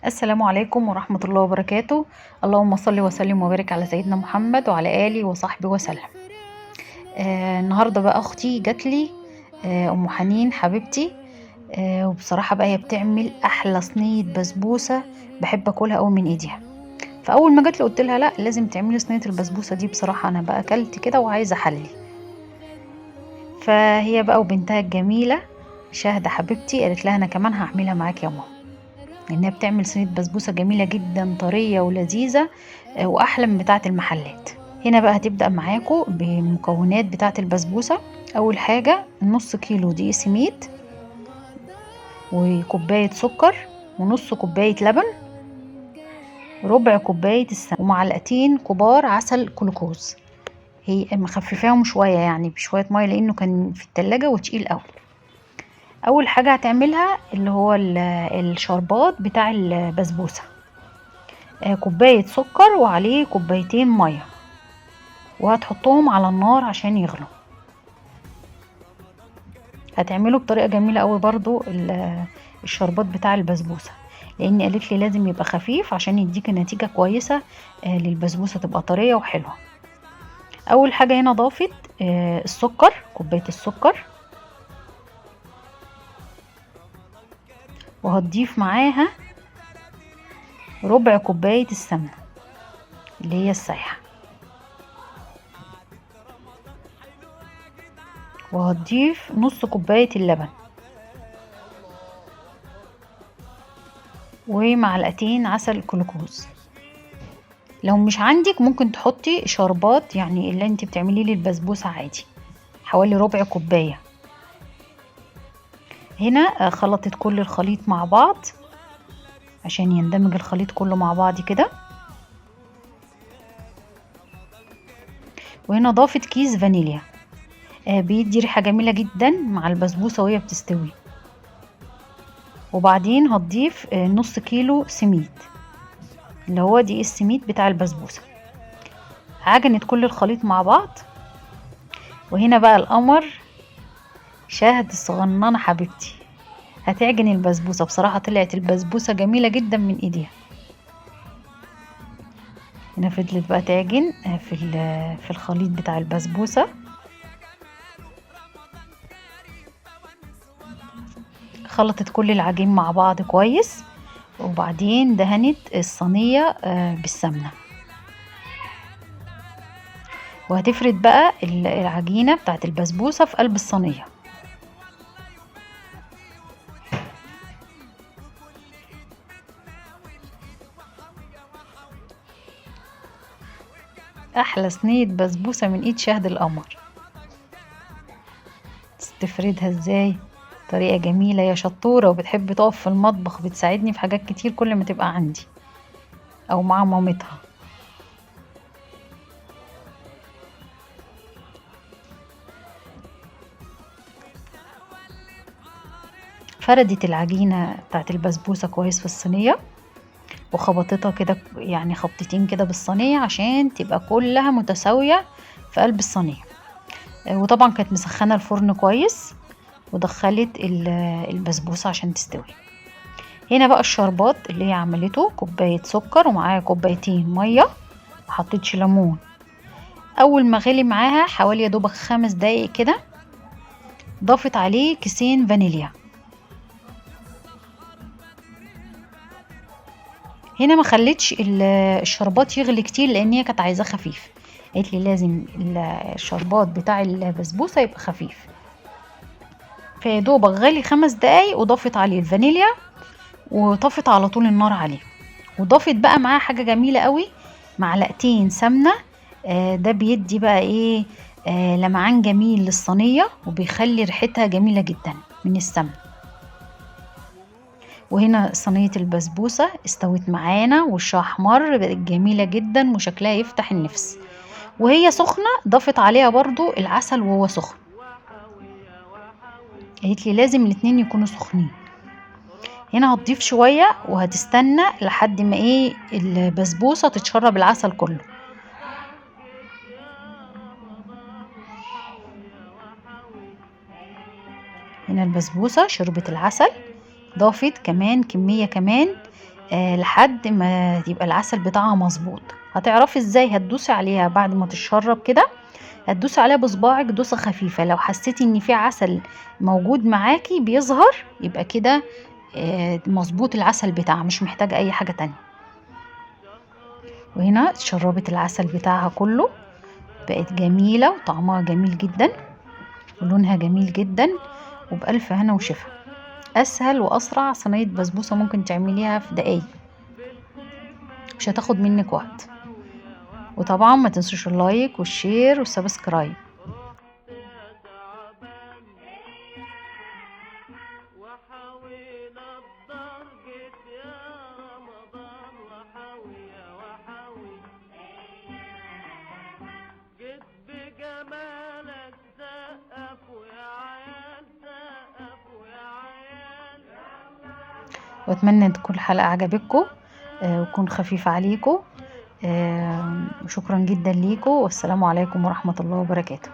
السلام عليكم ورحمة الله وبركاته. اللهم صل وسلم وبارك على سيدنا محمد وعلى آله وصحبه وسلم. النهاردة بقى أختي جاتلي، أم حنين حبيبتي. وبصراحة بقى هي بتعمل أحلى صينية بسبوسة، بحب أكلها أوي من إيديها. فأول ما جاتلي قلت لها لا، لازم تعملي صينية البسبوسة دي، بصراحة أنا بقى أكلت كده وعايزة أحلي. فهي بقى وبنتها الجميلة شاهدة حبيبتي قالت لها أنا كمان هعملها معاك يا ماما، لأنها بتعمل صينية بسبوسة جميلة جدا، طرية ولذيذة، وأحلى من بتاعة المحلات. هنا بقى هتبدأ معاكم بالمكونات بتاعة البسبوسة. أول حاجة نص كيلو دقيق سميد، وكوباية سكر، ونص كوباية لبن، ربع كوباية السمنة، ومعلقتين كبار عسل كلوكوز. هي مخففاهم شوية يعني بشوية مية لأنه كان في التلاجة وتقيل قوي. أول حاجة هتعملها اللي هو الشربات بتاع البسبوسة. كوباية سكر وعليه كوبايتين مية، وهتحطهم على النار عشان يغلوا. هتعمله بطريقة جميلة قوي برضو الشربات بتاع البسبوسة، لان قالت لي لازم يبقى خفيف عشان يديك نتيجة كويسة، للبسبوسة تبقى طرية وحلوة. اول حاجة هنا ضافت السكر، كوباية السكر، وهتضيف معاها ربع كوباية السمنة اللي هي السايحة، وهتضيف نص كوباية اللبن، ومعلقتين عسل كلوكوز. لو مش عندك ممكن تحطي شربات، يعني اللي انت بتعمليه للبسبوسة عادي، حوالي ربع كوباية. هنا خلطت كل الخليط مع بعض عشان يندمج الخليط كله مع بعض كده. وهنا ضافت كيس فانيليا، بيدي ريحة جميلة جدا مع البسبوسة وهي بتستوي. وبعدين هتضيف نص كيلو سميد اللي هو دقيق السميد بتاع البسبوسة. عجنت كل الخليط مع بعض. وهنا بقى القمر شاهد الصغننة حبيبتي هتعجن البسبوسة. بصراحة طلعت البسبوسة جميلة جدا من ايديها. هنا فضلت بقى تعجن في الخليط بتاع البسبوسة. خلطت كل العجين مع بعض كويس، وبعدين دهنت الصينية بالسمنة. وهتفرد بقى العجينة بتاعت البسبوسة في قلب الصينية. احلى صينية بسبوسة من ايد شهد القمر. تفردها ازاي؟ طريقة جميلة، يا شطورة وبتحب تقف في المطبخ، بتساعدني في حاجات كتير كل ما تبقى عندي او مع مامتها. فردت العجينة بتاعت البسبوسة كويس في الصينية، وخبطتها كده يعني خبطتين كده بالصينية عشان تبقى كلها متساوية في قلب الصينية. وطبعا كانت مسخنة الفرن كويس، ودخلت البسبوسة عشان تستوي. هنا بقى الشربات اللي هي عملته كوباية سكر ومعاها كوبايتين مية، محطتش ليمون. اول ما غلي معاها حوالي يا دوبك 5 دقايق كده، ضافت عليه كيسين فانيليا. هنا ما خليتش الشربات يغلي كتير لان هي كانت عايزاه خفيف. قالت لي لازم الشربات بتاع البسبوسه يبقى خفيف. فيا دوبك غلي 5 دقايق وضافت عليه الفانيليا، وطفت على طول النار عليه. وضافت بقى معاه حاجه جميله قوي، معلقتين سمنه. ده بيدي بقى ايه، لمعان جميل للصينيه، وبيخلي ريحتها جميله جدا من السمنه. وهنا صينية البسبوسة استوت معانا وشها احمر، بقت جميلة جدا وشكلها يفتح النفس. وهي سخنة ضافت عليها برضو العسل وهو سخن. قالت لي لازم الاتنين يكونوا سخنين. هنا هتضيف شوية وهتستنى لحد ما ايه البسبوسة تتشرب العسل كله. هنا البسبوسة شربت العسل، ضافت كمان كمية كمان لحد ما يبقى العسل بتاعها مظبوط. هتعرفي ازاي؟ هتدوسي عليها بعد ما تشرب كده، هتدوسي عليها بصباعك دوسة خفيفة، لو حسيتي ان في عسل موجود معاكي بيظهر يبقى كده مظبوط العسل بتاعها، مش محتاجة اي حاجة تانية. وهنا اتشربت العسل بتاعها كله، بقت جميلة وطعمها جميل جدا ولونها جميل جدا، وبألف هنا وشفا. اسهل واسرع صينية بسبوسة ممكن تعمليها في دقايق، مش هتاخد منك وقت. وطبعا ما تنسوش اللايك والشير والسبسكرايب. واتمنى تكون الحلقة عجبتكم وتكون خفيفة عليكم. شكرا جدا ليكم، والسلام عليكم ورحمة الله وبركاته.